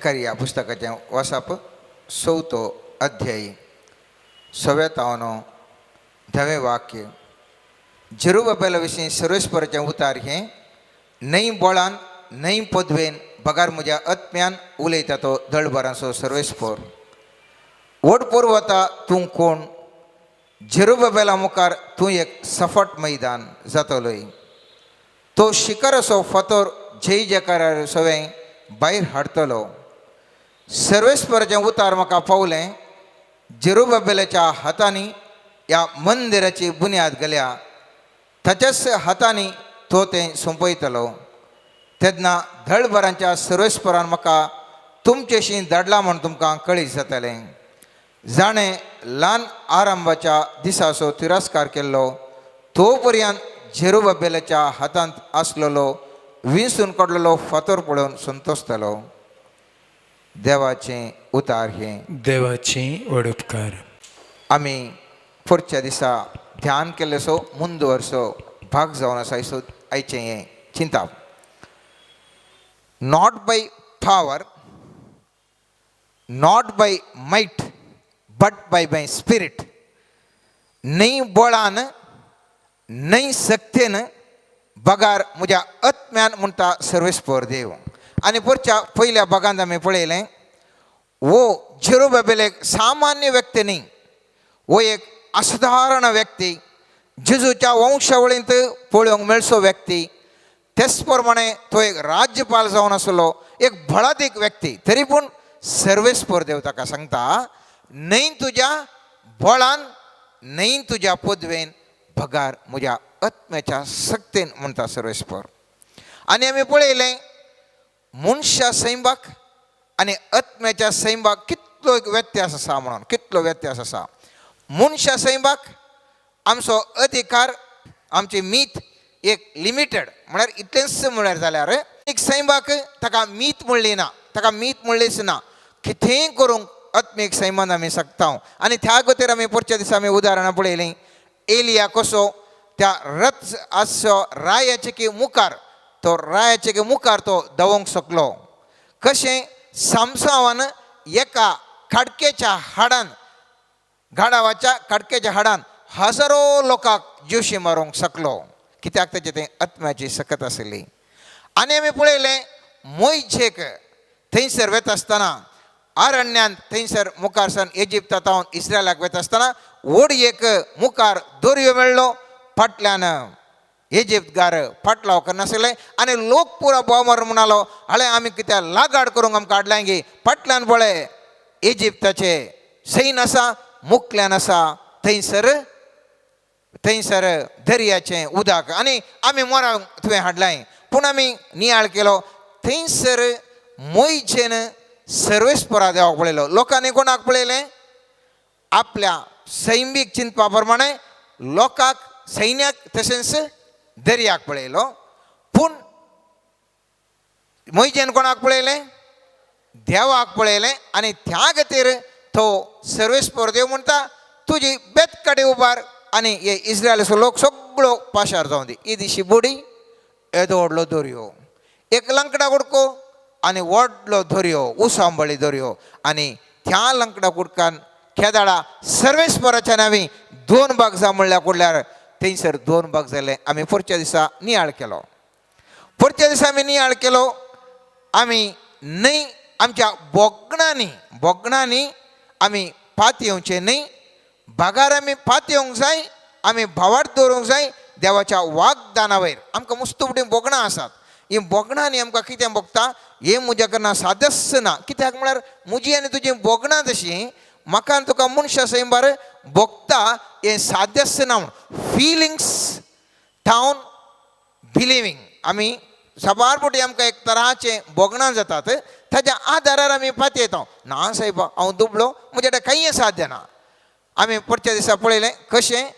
जकारिया पुस्तकाचें वाचप 6 अध्याय 6 10 वाक्य. जेरुबाबेला विशीं सर्वेस्पराचें उतार हें नई बोळान नई पदवेन बगार म्हज्या आत्म्यान उलयता तो दळबराचो सर्वेस्पर. ओडपोर वता तूं कोण? जेरुबाबेला मुखार तूं एक सफट मैदान जातलोय. तो शिखर असो फातर जय जयकारा सवें भायर हाडटलो. सर्वेस्पराचें उतार म्हाका पावलें. जेरुबाबेलाच्या हातांनी ह्या मंदिराची बुन्याद घाल्या. ताच्याच हातांनी तो तें सोंपयतलो. तेन्ना दळबरांच्या सर्वेस्परान म्हाका तुमचेशी धाडला म्हूण तुमकां कळीत जातलें. जाणें ल्हान आरंभाच्या दिसाचो तिरस्कार केल्लो तो पर्यंत जेरुबाबेलाच्या हातांत आसलेलो विंचून काडलेलो फातर पळोवन संतोसतलो. देवाचें उतार हें. देवाची वडुपकार. आमी फुडच्या दिसा ध्यान केल्लेसो मुंदवरसो भाग जावन आसा सो आयचें हें चिंताप. Not by power, not by might, but by my spirit. न्हय बळान न्हय सक्तेन बगार म्हज्या आत्म्यान म्हणटा सर्वेस्पर देव. आनी परच्या पयल्या भागांत आमी पळयलें वो जेरुबाबेल एक सामान्य व्यक्ती न्ही, वो एक असाधारण व्यक्ती, जेजूच्या वंशावळींत पळोवंक मेळचो व्यक्ती. तेच प्रमाणे तो एक राज्यपाल जावन आसलो, एक भळादीक व्यक्ती. तरी पूण सर्वेस्पर देव ताका सांगता न्हय तुज्या बळान न्हय तुज्या पदवेन बगार म्हज्या आत्म्याच्या सक्तेन म्हणटा सर्वेस्पर. आनी आमी पळयलें मनशा सैमाक आनी आत्म्याच्या सैमाक कितलो एक व्यत्यास आसा म्हणून. कितलो व्यत्यास आसा. मनशा सैमाक आमचो अधिकार, आमची मीत एक लिमिटेड, म्हळ्यार इतलेंच म्हळ्यार जाल्यार एक सैमाक ताका मीत म्हणली ना, ताका मीत म्हणलीच ना. कितेंय करूंक आत्मीक सैमान आमी शकता. आनी त्या खातीर आमी परच्या दिसा आमी उदाहरणां पळयलीं. एलिया कसो त्या रथ आसो रायाचे मुखार, तो रायाचे मुखार तो देंवोंक शकलो. कशें सामसावान एका खडकेच्या हाडान, गाडावाच्या खडकेच्या हाडान हजारो लोकांक जोशी मारूंक शकलो. कित्याक ताचे तें आत्म्याची सकत आसली. आनी आमी पळयलें मोयशेक थंयसर वता आसतना अरण्यान, थंयसर मुखार सावन इजिप्तांत इस्रायलाक वता आसतना व्हडयेक मुखार दोरयो मेळ्ळो. फाटल्यान इजिप्तकार फाटलाव करनासले आनी लोक पुरो बोव मारून म्हणलो हळे आमी कित्याक लागाड करूंक आमकां हाडलां गे. फाटल्यान पळय इजिप्ताचे सैन आसा, मुखल्यान आसा थंयसर दर्याचें उदक आनी आमी मोरांक तुवें हाडलां. पूण आमी नियाळ केलो. थंयसर मोयशेन सर्वेस्परा देवाक पळयलो. लोकांनी कोणाक पळयलें? आपल्या सैमीक चिंतपा प्रमाणे लोकांक, सैन्याक, तशेंच दर्याक पळयलो. पूण मोयशेन कोणाक पळयलें? देवाक पळयलें. आनी त्या खातीर तो सर्वेस्पर देव म्हणटा तुजी बेत कडेन उबार आनी हे इस्रायलाचो लोक सगळो पाशार जावं दी. ही दिशी बुडी, येदो व्हडलो दर्यो, एक लंकडा कुडको आनी व्हडलो दर्यो, उसांबळी दर्यो. आनी त्या लंकडा कुडकान खेदाळा सर्वेस्पराच्या नांवी 2 भाग जा म्हणल्यार थंयसर 2 भाग जाले. आमी परच्या दिसा नियाळ केलो. परच्या दिसा आमी नियाळ केलो. आमी न्हय आमच्या बोगणांनी आमी पात येवचें न्हय. भागार आमी पात येवंक जाय. आमी भावार्थ दवरूंक जाय देवाच्या वागदाना वयर. आमकां मुस्तुबडी बोगणां आसात. ही बोगणांनी आमकां कितें भोगता? हें म्हज्या कडल्यान सादस्य ना. कित्याक म्हळ्यार म्हजी आनी तुजी बोगणां तशीं म्हाका आनी तुका मनशा सैमार भोगता हें सादस्य ना म्हूण. फिलिंग्स थावन बिलिवींग. आमी सबारपटी आमकां एक तराचें बोगणां जातात. ताच्या आदारार आमी पात येता. ना सायब हांव दुबळो, म्हजे कडेन कांय साध्य ना. आमी परच्या दिसा पळयलें कशें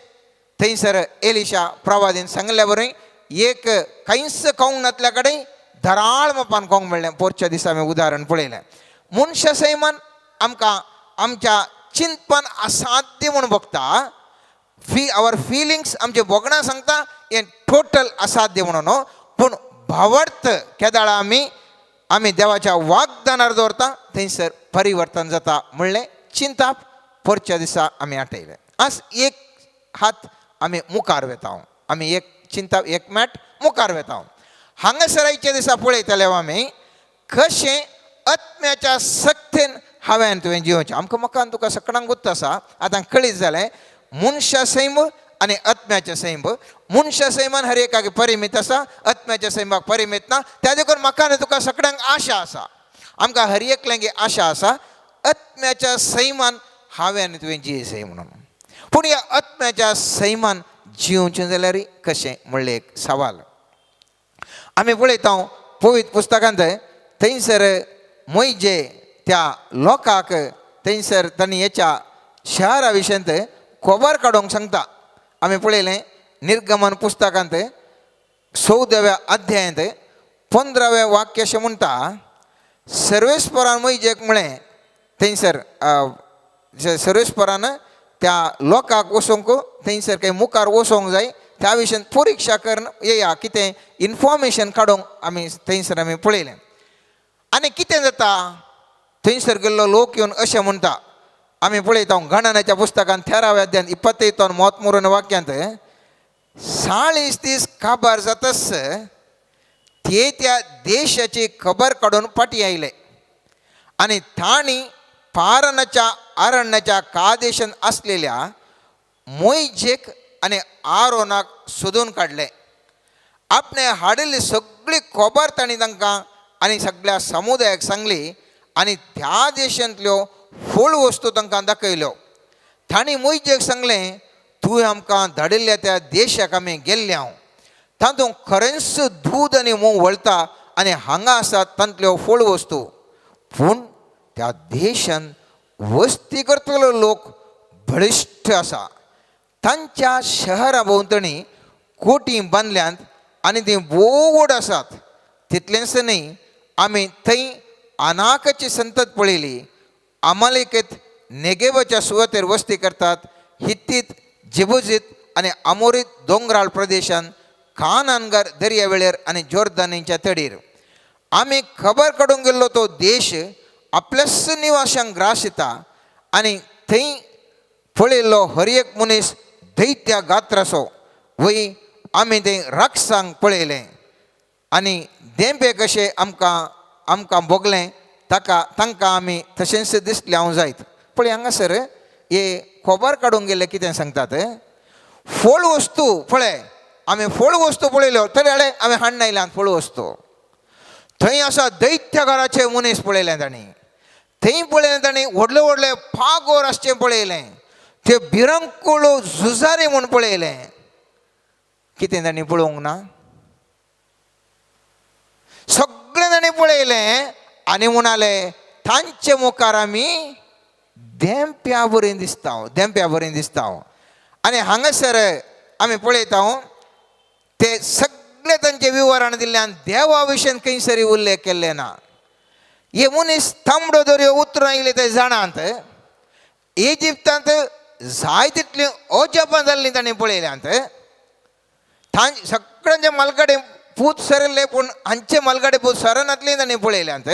थंयसर एलिशा प्रवादीन सांगल्या बरें एक कांयच खावंक नातल्या कडेन धराळ मापान खावंक मेळ्ळें. परच्या दिसा आमी उदाहरण पळयलें. मनशा सैमान आमकां आमच्या चिंतपान असाध्य म्हूण भोगता. आवर फिलिंग्स आमचे बोगणां सांगता हें टोटल असाध्य म्हणून. पूण भावार्थ केदाळा आमी आम्ही देवाच्या वागदानार दवरता थंयसर परिवर्तन जाता म्हणलें चिंताप परच्या दिसा आमी आटयलें. आज एक हात आमी मुखार वेता, आमी एक चिंताप एक मॅट मुखार वेता. हांगासर आयच्या दिसा पळयतले आमी कशें आत्म्याच्या सक्तीन हांवें तुवें जिवचें. आमकां मकान तुका सकाळांक गुत्त आसा, आतां कळीत जालें मनशा सैम आनी आत्म्याच्या सैम. मनशा सैमान हर एकाक परिमीत आसा, आत्म्याच्या सैमाक परिमीत ना. त्या देखून म्हाका तुका सगळ्यांक आशा आसा, आमकां हर एकल्यांक आशा आसा आत्म्याच्या सैमान हांवें आनी तुवें जियेसय म्हणून. पूण ह्या आत्म्याच्या सैमान जिवचें जाल्यार कशें म्हणलें एक सवाल. आमी पळयता पवित्र पुस्तकांत थंयसर मोइजे त्या लोकांक थंयसर तांणी हेच्या शहरा विशयंत खबर काडूंक सांगता. आमी पळयलें निर्गमन पुस्तकांत 14व्या अध्यायांत 15वें वाक्य अशें म्हणटा, सर्वेस्परान मोइजेक म्हळें थंयसर सर्वेस्परान त्या लोकांक वचोंक थंयसर काही मुखार वचोंक जाय त्या विशयन परिक्षा करून येया कितें इन्फॉर्मेशन काडूंक आमी थंयसर आमी पळयलें. आनी कितें जाता थंयसर गेल्लो लोक येवन अशें म्हणटा. आमी पळयता गणनाच्या पुस्तकांत 13व्या अध्यायांत 25-33 वाक्यांत 40 दीस काबार जातास ते त्या देशाची खबर काडून फाटीं आयले आनी तांणी पारनाच्या अरण्याच्या कादेशान असलेल्या मोइजेक आनी आरोनाक सोदून काडले. आपणे हाडिल्ली सगळी खबर तांणी तांकां आनी सगळ्या समुदायाक सांगली आनी त्या देशांतल्यो फूल वस्तू तांकां दाखयल्यो. तांणी मोइजेक सांगलें, तुवें आमकां धाडिल्ल्या त्या देशाक आमी गेल्ले हांव, तातूंत खरेंच दूद आनी मोव वळटा आनी हांगा आसात तांतल्यो फूल वस्तू. पूण त्या देशान वस्ती करतलो लोक बळिश्ट आसा. तांच्या शहरा भोंवतणी कोटी बांदल्यांत आनी ती बोवड आसात. तितलेंच न्ही, आमी थंय अनाकाची संतत पळयली. अमालेकीत नेगेबाच्या सुवातेर वस्ती करतात, हित्तीत, जेबुजीत आनी अमोरीत दोंगराळ प्रदेशांत, कानानगार दर्यावेळेर आनी जोर्दानीच्या तडीर. आमी खबर काडूंक गेल्लो तो देश आपल्याच निवाशांक ग्रास येता आनी थंय पळयल्लो हर एक मनीस दैत्या गात्राचो. वय आमी थंय राक्षसांक पळयलें आनी देंपे कशें आमकां भोगलें तांकां आमी तशेंच दिसले हांव जायत. पळय हांगासर हे खबर काडूंक गेले कितें सांगतात, फळ वस्तू पळय आमी फळ वस्तू पळयल्यो तरी हाडे आमी हाडून आयल्यात फळ वस्तू. थंय आसा दैत्य घराचे मनीस पळयले तांणी. थंय पळयलें तांणी व्हडले व्हडले फागोर आसचें पळयलें. ते भिरंकूळ झुजारी म्हूण पळयलें. कितें तांणी पळोवंक ना? सगळें तांणी पळयलें आनी म्हणाले तांचे मुखार आमी देंप्या बरें दिसता. आनी हांगासर आमी पळयता ते सगळे तांचे विवरण दिल्ल्यान देवा विशयन खंयसरी उल्लेख केल्ले ना. हे मनीस तांबडो दर्यो उतरून आयले ते जाणांत. इजिप्तांत जाय तितली अजापां जाल्लीं तांणी पळयल्यांत. सगळ्यांचे मलगडे पूत सरले पूण हांचे मलगडे पूत सरनातले तांणी पळयल्यांत.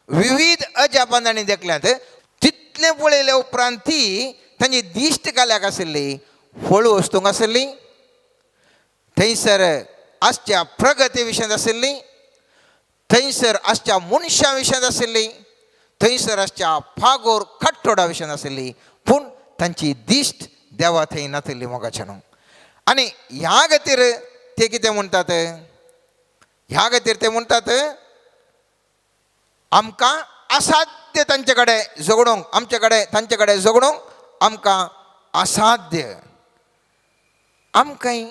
विविध अजापां तांणी देखल्यांत. तितलें पळयले उपरांत ती तांची दिश्ट काल्याक आशिल्ली फळ वस्तूंक आशिल्ली, थंयसर आसच्या प्रगती विशयंत आशिल्ली, थंयसर आसच्या मनशां विशयंत आशिल्ली, थंयसर आसच्या फागोर खट्टोडा विशयंत आशिल्ली. पूण तांची दिश्ट देवा थंय नाशिल्ली मोगाच्यान. आनी ह्या खातीर ते कितें म्हणटात, ह्या खातीर ते म्हणटात आमकां असाध्य तांचे कडेन झगडूंक, तांचे कडेन झगडूंक आमकां असाध्य. आमकांय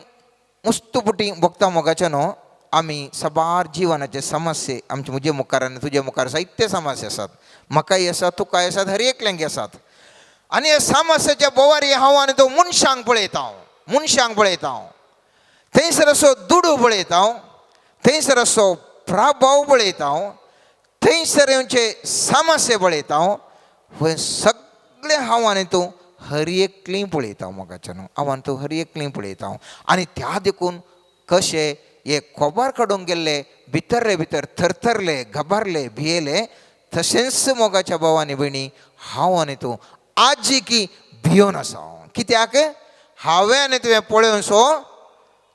मुस्तुपुटी भोगता मोगाच्या न्हू, आमी सबार जिवनाचे समस्ये आमचे म्हजे मुखार आनी तुजे मुखार जायते समस्या आसात. म्हाकाय आसात, तुकाय आसात, हर एकल्यांक आसात. आनी ह्या समस्याच्या बोवारी हांव आनी तो मनशांक पळयता. थंयसर असो दुडू पळयता, थंयसर असो प्रभाव पळयता, थंयसर येवचे समस्या पळयता. हे सगळे हांव आनी तूं हर एकलीं पळयता मोगाच्यान. हांव आनी तूं हर एकलीं पळयता. आनी त्या देखून कशें हे खोबार काडून गेल्ले भितरले भितर थरथरले घाबरले भियेले तशेंच मोगाच्या भावांनी भयणी हांव आनी तूं आजी की भियोन आसा कित्याक हांवें आनी तुवें पळोवन सो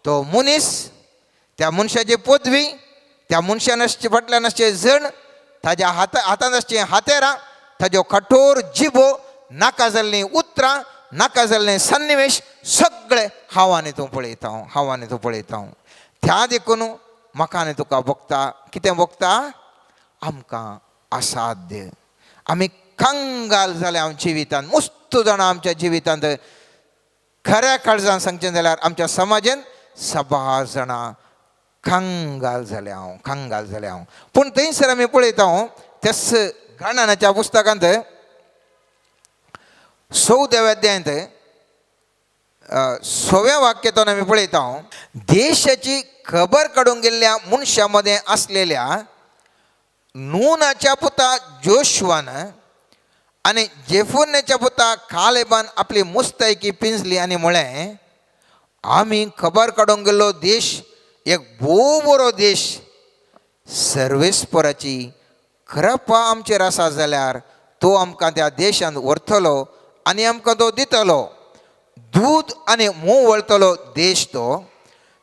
तो मनीस त्या मनशाची पदवी त्या मनशान फाटल्यान आसचे जण ताज्या हातांत आसचे हातेरां ताज्यो कठोर जिबो नाका जाल्लीं उतरां नाका जाल्ले सन्निवेश सगळे हांव आनी तूं पळयता त्या देखून म्हाका आनी तुका भोगता कितें भोगता आमकां असाध्य आमी कंगाल जाले आमच्या जिवितांत मस्त जाणां आमच्या जिवितांत खऱ्या काळजान सांगचें जाल्यार आमच्या समाजान सभा जाणां कंगाल जाले हांव पूण थंयसर आमी पळयता त्याच गाणनाच्या पुस्तकांत 14व्या अध्यायांत 6व्या वाक्यातून आमी पळयता देशाची खबर काडून गेल्ल्या मनशा मध्ये असलेल्या नूनाच्या पुता जोशुआन आनी जेफुन्नेच्या पुता कालेबान आपली मुस्तायकी पिंजली आनी म्हळें आमी खबर काडूंक गेल्लो देश एक भोव बरो देश सर्वेस्पराची कृपा आमचेर आसा जाल्यार तो आमकां त्या देशांत व्हरतलो आनी आमकां तो दितलो दूद आनी मोव वळतलो देश तो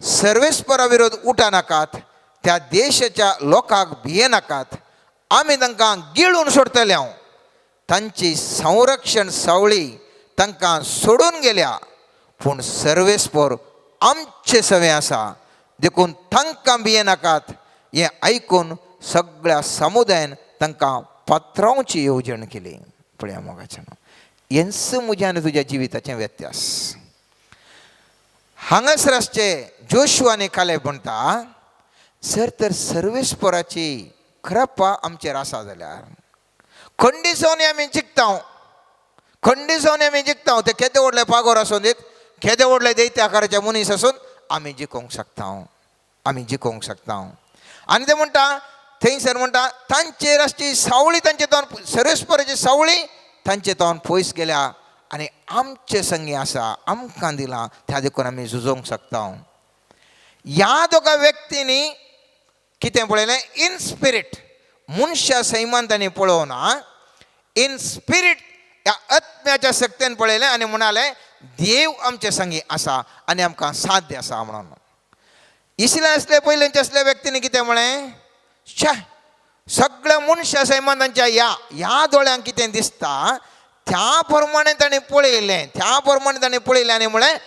सर्वेस्परा विरोध उठा नाकात त्या देशाच्या लोकांक भियेनाकात आमी तांकां गिळून सोडतले तांची संरक्षण सावळी तांकां सोडून गेल्या पूण सर्वेस्पर आमचे सवे आसा देखून तांकां भियेनाकात हें आयकून सगळ्या समुदायान तांकां पात्रांवची येवजण केली पळया मोगाचें हेंच म्हज्या आनी तुज्या जिविताचें व्यत्यास हांगासर आसचे जोशुआ आनी कालेब म्हणटा जर तर सर्वेस्पराची कृपा आमचेर आसा जाल्यार खंडी जावन आमी जिखता ते केदे व्हडले पागोर आसूं दीत केदे व्हडले दैत्य आकाराचे मनीस आसून आमी जिखोवंक शकता आनी ते म्हणटा थंयसर म्हणटा तांचेर आसची सावळी तांचे तोंड सर्वेस्पराची सावळी तांचे तोंड पयस गेल्या आनी आमचे संगी आसा आमकां दिलां त्या देखून आमी झुजोवंक शकता ह्या दोगा व्यक्तींनी कितें पळयलें इन स्पिरीट मनशा सैमान तांणी पळोवना इन स्पिरीट ह्या आत्म्याच्या शक्तीन पळयलें आनी म्हणालें देव आमचे संगी आसा आनी आमकां साध्य आसा म्हणून इसले असले पयलींचे असले व्यक्तींनी कितें म्हळें सगळ्या मनशा सैमानांच्या ह्या दोळ्यांक कितें दिसता त्या प्रमाणे ताणें पळयलें आनी म्हळें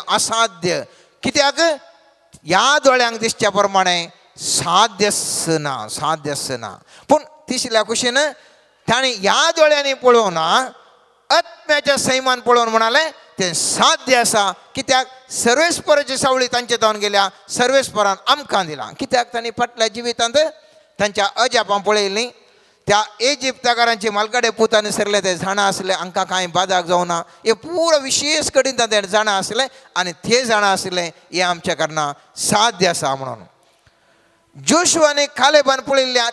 असाध्य कित्याक ह्या दोळ्यांक दिसच्या प्रमाणे साध्यच ना पूण तिसऱ्या कुशीन ताणें ह्या दोळ्यांनी पळोवना आत्म्याच्या सैमान पळोवन म्हणालें तें साध्य आसा कित्याक सर्वेस्पराची सावळी तांचे तोंड गेल्या सर्वेस्परान आमकां दिलां कित्याक तांणी फाटल्या जिवितांत तांच्या अजापां पळयलीं त्या इजिप्तकारांची मालगाडे पुतांनी सरले ते जाणां आसले हांकां कांय बादाक जावना हे पुरो विशेश कडेन ते जाणां आसले आनी ते जाणां आसले हे आमच्या कारणां साध्य आसा म्हणून जोशुआ आनी कालेबान पळयल्ल्या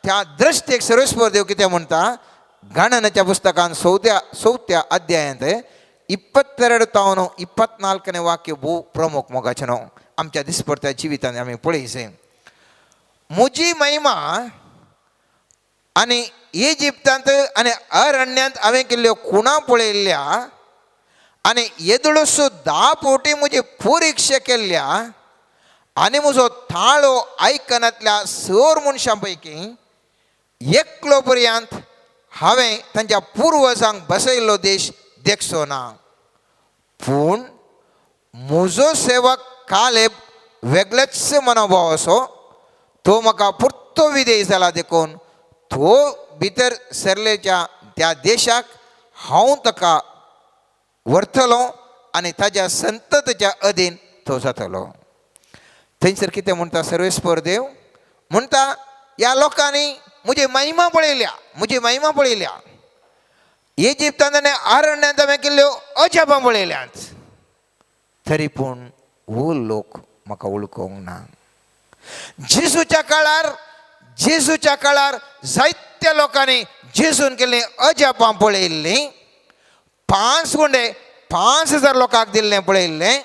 त्या दृश्टेक सर्वेस्पर देव कितें म्हणटा गाणनाच्या पुस्तकान 4व्या अध्यायांत 22 तावन 24 वाक्य भोव प्रमुख मोगाचें न्हू आमच्या दिसपट्ट्या जिवितांत आमी पळयचे म्हजी महिमा आनी इजिप्तांत आनी अरण्यांत हांवें केल्ल्यो खुणा पळयल्ल्या आनी येदुळसो 10 फावटी म्हजी परिक्षा केल्ल्या आनी म्हजो ताळो आयकनांतल्या 100 मनशां पैकी एकलो पर्यंत हांवें तांच्या पुर्वजांक बसयल्लो देश देखचो ना पूण म्हजो सेवक कालेब वेगळेच मनोभाव असो तो म्हाका पुर्तो विधेय जाला देखून तो भितर सरलेच्या त्या देशाक हांव ताका व्हरतलो आनी ताज्या संततीच्या अधीन तो जातलो थंयसर कितें म्हणटा सर्वेस्पर देव म्हणटा ह्या लोकांनी म्हजी महिमा पळयल्या इजिप्तांत आनी अरण्यांत हांवें केल्ल्यो अजापां पळयल्यांत तरी पूण हो लोक म्हाका वळखूंक ना जेजूच्या काळार जायत्या लोकांनी जेजून केल्लीं अजापां पळयल्लीं 5 गुंडे 5000 लोकांक दिल्लें पळयल्लें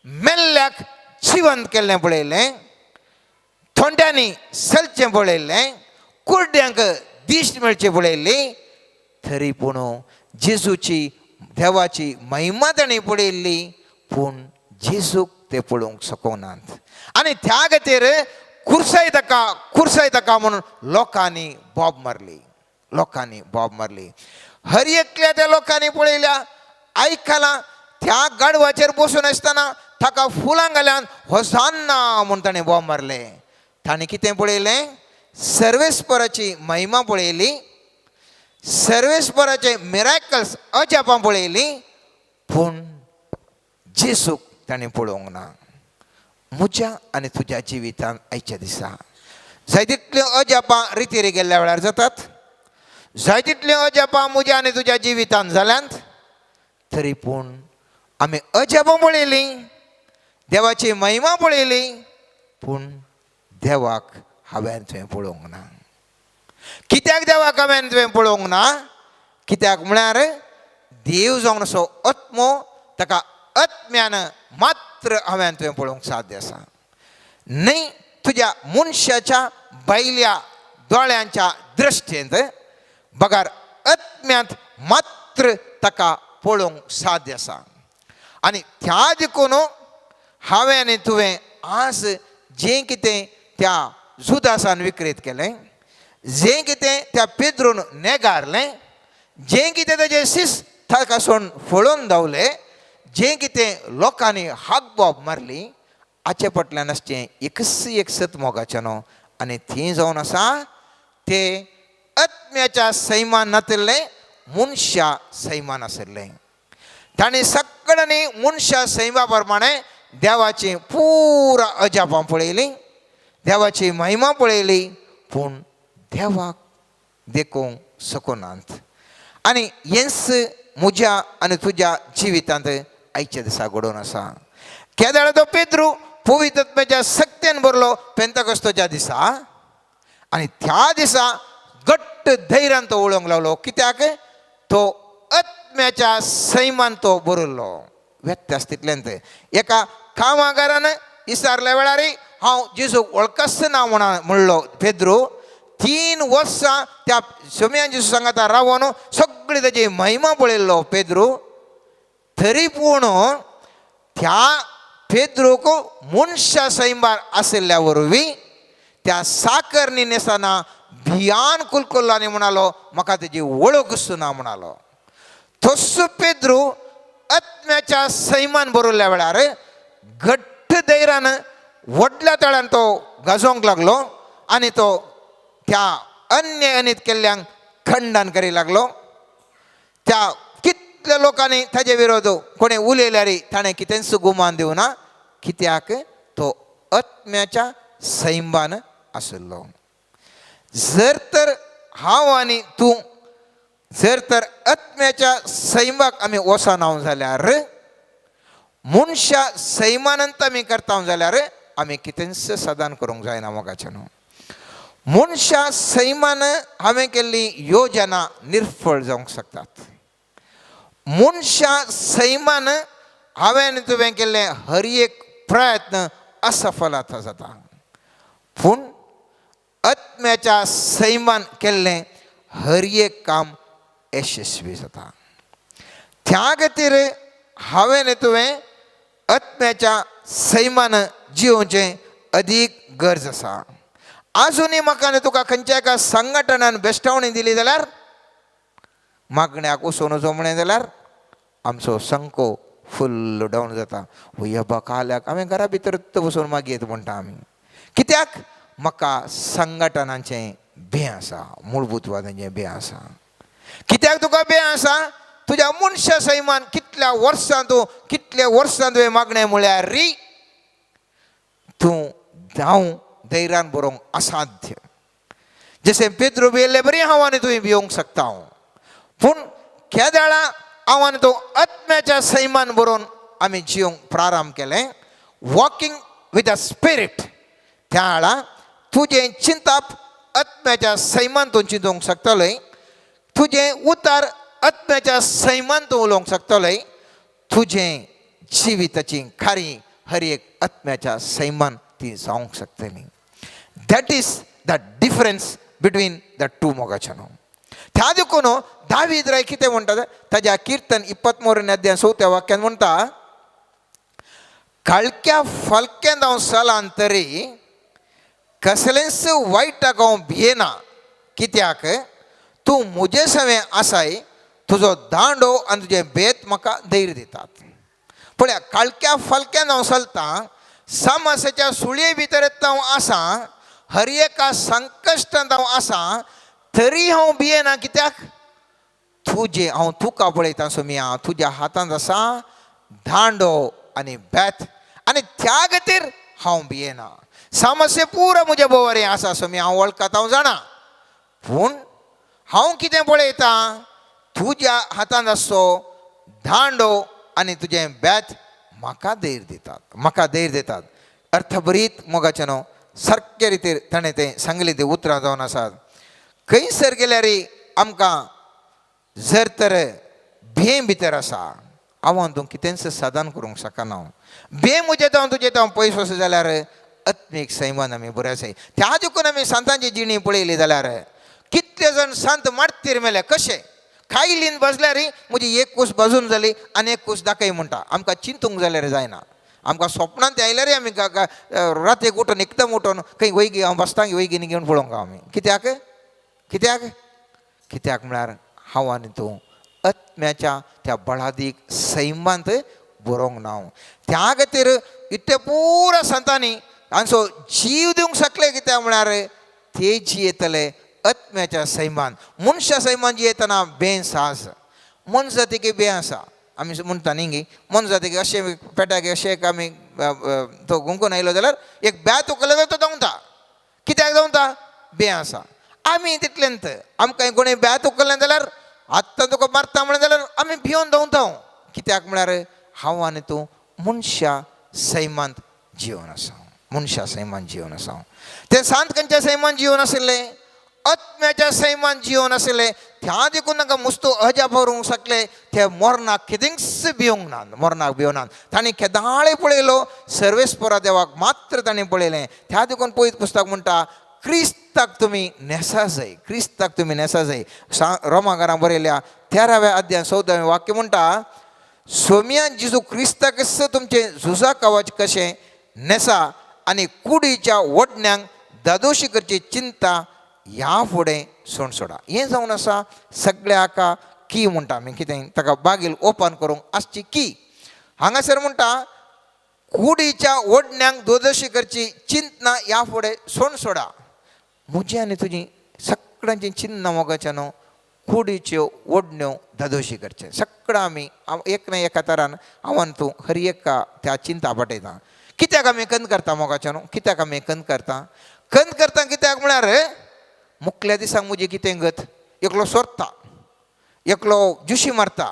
मेल्ल्याक जिवंत केल्लें पळयलें, थोंड्यांनी चलचें पळयलें, कुर्ड्यांक दिश्ट मेळची पळयली, तरी पूण जेजूची देवाची महिमा ताणें पळयल्ली, पूण जेजूक ते पळोवंक शकनात. आनी त्या खातीर कुर्साय ताका म्हणून लोकांनी बॉब मारली. हर एकल्या त्या लोकांनी पळयल्या, आयकलां, त्या गाडवाचेर बसून आसतना ताका फुलां घाल्यान होसान्ना म्हूण ताणें बॉब मारले. ताणें कितें पळयलें? सर्वेस्पराची महिमा पळयली, सर्वेस्पराचे मिराकल्स अजापां पळयली, पूण जेजूक ताणें पळोवंक ना. म्हज्या आनी तुज्या जिवितांत आयच्या दिसा जाय तितल्यो अजापां रितीरी गेल्ल्या वेळार जातात, जाय तितल्यो अजापां म्हज्या आनी तुज्या जिवितांत जाल्यांत, तरी पूण आमी अजापां पळयलीं, देवाची महिमा पळयली, पूण देवाक हांवें तुवें पळोवंक ना. कित्याक देवाक हांवें तुवें पळोवंक ना? कित्याक म्हळ्यार देव जावन असो आत्मो, ताका आत्म्यान मात्र हांवें तुवें पळोवंक साध्य आसा. न्ही तुज्या मनशाच्या भायल्या दोळ्यांच्या दृश्टेंत, बगार आत्म्यांत मात्र ताका पळोवंक साध्य आसा. आनी त्या देखून हांवें आनी तुवें आज जें कितें त्या जुदासान विक्रीत केलें, जें कितें त्या पेद्रून नेगारलें, जें कितें ताजें शिस्त ताका सोडून फळोवन धांवलें, जें कितें लोकांनी हाक बॉब मारली, हाचे फाटल्यान आसचें एकच एक सत मोगाचें न्हू, आनी थंय जावन आसा तें आत्म्याच्या सैमान नातिल्लें, मनशा सैमान आशिल्लें. ताणें सगळ्यांनी मनशा सैमा प्रमाणें देवाची पुरा अजापां पळयलीं, देवाची महिमा पळयली, पूण देवाक देखूंक शकनात. आनी हेंच म्हज्या आनी तुज्या जिवितांत आयच्या दिसा घडोवन आसा. केदाळ तो पेद्रू पवित्र आत्म्याच्या शक्तीन भरलो पेंतकॉस्ताच्या दिसा, आनी त्या दिसा घट्ट धैर्यान तो उलोवंक लागलो. कित्याक? तो आत्म्याच्या सैमान तो बरयल्लो. व्यत्यास तितल्यांत एका कामागारान विचारल्या वेळार हांव जेजूक वळखच ना म्हणलो पेद्रू. 3 वर्सां त्या शमयान जेजू सांगाता रावून सगळी ताची महिमा पळयल्लो पेद्रू. तरी पूण त्या पेद्रूक मनशा सैमार आशिल्ल्या वरवीं त्या साकर न्हिदेसतना भियान कुलकुल्लो आनी म्हणालो, म्हाका तेजी वळख सुना म्हणालो. तसो पेद्रू आत्म्याच्या सैमान बरयल्ल्या वेळार घट्ट धैर्यान व्हडल्या तळ्यान तो गाजोवंक लागलो, आनी तो त्या अन्य अनीत केल्ल्यांक खंडन करी लागलो. त्या कितल्या लोकांनी ताजे विरोध कोणें उलयल्यार ताणें कितेंच गुमान दिवना, कित्याक तो आत्म्याच्या सैमान आशिल्लो. जर तर हांव आनी तूं जर तर आत्म्याच्या सैमाक आमी वचनाव जाल्यार, मनशा सैमानंत आमी करता जाल्यार आमी कितेंच सदान करूंक जायना मोगाचें न्हू. मनशा सैमान हांवें केल्ली योजना निर्फळ जावंक शकतात. मनशा सैमान हांवें तुवें केल्ले हर एक प्रयत्न असफल जाता, पूण आत्म्याच्या सैमान केल्लें हर एक काम यशस्वी जाता. त्या खातीर हांवें तुवें आत्म्याच्या सैमान जिवोवचें अदीक गरज आसा. आजुनूय म्हाका आनी तुका खंयच्या एका संघटनान बेश्टावणी दिली जाल्यार, मागण्याक वचून वचो म्हणलें जाल्यार आमचो संको फुल्ल डावन जाता. ह्या बकाल्याक हांवें घरा भितर वचून मागयत म्हणटा आमी. कित्याक? म्हाका संघटनांचें भें आसा, मूलभूतवादाचें भें आसा. कित्याक तुका भें आसा? तुज्या मनशा सैमान कितल्या वर्सां तुवें मागणें म्हळ्यार तूं धांव धैर्यान बरोवंक असाध्य. जशें पेद्रू भियेल्ले बरी हांव आनी तुवें भियोंक शकता, पूण केदाळा हांव आनी तो आत्म्याच्या सैमान बरोवन आमी जियोंक प्रारंभ केलें. Walking with the spirit. त्या वेळा तुजें चिंतप आत्म्याच्या सैमान तूं चिंतूंक शकतलें, तुजें उतार आत्म्याच्या सैमान तूं उलोवंक शकतलें, तुजें जिविताची खरी हर एक आत्म्याच्या सैमान ती जावंक शकतली. That is the difference between the two मोगाच्यानो. त्या देखून दावीद राय कितें म्हणटा ताच्या कीर्तन 23 अध्याय 4 वाक्यान म्हणटा, काळक्या फलक्यान हांव चलां तरी कसलेंच वायटाक हांव भियेना, कित्याक तूं म्हजे सवें आसाय, तुजो दांडो आनी तुजें बेत म्हाका धैर्य दितात. पळया, काळक्या फलक्यान हांव चलतां, समस्येच्या सुळये भितर हांव आसां, हर एका संकश्टांत हांव आसां, तरी हांव भियेना. कित्याक हांव तुका पळयतां सोम्या, तुज्या हातांत आसा दांडो आनी बेत, आनी त्या खातीर हांव भियेना. समस्या पुरो म्हज्या बोवारे आसा सोम्या, हांव वळखात, हांव जाणा. पूण हांव कितें पळयतां, तुज्या हातांत आसो दांडो आनी तुजें बेत म्हाका धैर्य दितात, म्हाका धैर्य दितात. अर्थभरीत मोगाच्यानो सारके रितीर ताणें तें सांगलें, तें उतरां जावन आसात. खंयसर गेल्यार आमकां जर तर भे भितर आसा, हांव तूं कितेंच साधन करूंक शकना. भे म्हजें हांव तुजें हांव पयस वच जाल्यार आत्मीक सैमान आमी बरें आसाय. त्या देखून आमी संतांची जिणी पळयली जाल्यार कितले जाण संत मारतीर मेले. कशें खायलीन बसल्यार म्हजी एक कूस बाजून जाली आनी एक कूस दाखय म्हणटा. आमकां चिंतूंक जाल्यार जायना. आमकां स्वप्नांत आयल्यार आमी रातीक उठून एकदम उठून खंय वैगी हांव बसता, वैगीनी घेवन पळोवंक आमी. कित्याक कित्याक कित्याक म्हळ्यार हांव आनी तूं आत्म्याच्या त्या बळादीक सैमांत बरोवंक ना. त्या खातीर इतले पुरो संतांनी हांचो जीव दिवंक शकले. कित्याक म्हळ्यार ते जियेतले आत्म्याच्या सैमान. मनशा सैमान जियेतना बेंस आसा, मन जातीक बे आसा. आमी म्हणटा न्ही, मन जातीक अशें पेट्याक अशें आमी तो गुंकून आयलो जाल्यार एक बेत उखलो जाल्यार तो धांवता. कित्याक धांवता? बे आसा. आमी तितल्यांत आमकां कोणें बेत उखललें जाल्यार आत्तां तुका मारता म्हणलें जाल्यार आमी भियोन धांवता. कित्याक म्हळ्यार हांव आनी तूं मनशा सैमांत जिवन आसा, मनशा सैमान जिवन आसा. ते सांत खंयच्या सैमान जिवन आशिल्लें? आत्म्याच्या सैमान जिवन आशिल्लें. त्या देखून तांकां मस्तो अजाप भरूंक शकले. ते मरणाक केदींच भियोंक ना, मरणाक भियोनात. तांणी केदाळे पळयलो, सर्वेस्परा देवाक मात्र तांणी पळयलें. त्या देखून पळयत पुस्तक म्हणटा, क्रिस्ताक तुमी नेसा जाय, क्रिस्ताक तुमी नेसा जाय. रोमाकारांक बरयल्या 13व्या अध्याय 14वें वाक्य म्हणटा, सोम्यान जेजू क्रिस्ताकच तुमचे झुजा कवच कशें नेसा आनी कुडीच्या वडण्यांक दादोशी करची चिंता ह्या फुडें सोड सोडा. हें जावन आसा सगळ्याक की म्हणटा आमी. कितें ताका बागील ओपन करूंक आसची की. हांगासर म्हणटा, कुडीच्या वडण्यांक दोदोशी करची चिंतना ह्या फुडें सोड सोडा. म्हजी आनी तुजी सगळ्यांची चिन्ना मोगाच्या न्हू, कुडीच्यो वडण्यो दादोशी करचे. सगळां आमी एक ना एका तरान हांव आनी तूं हर एका त्या चिंता पटयता. कित्याक आमी कंद करता मोगाच्या न्हू? कित्याक आमी कंद करता? कंद करता कित्याक म्हळ्यार मुखल्या दिसाक म्हजी कितें गत, एकलो सोरता, एकलो जुशी मारता,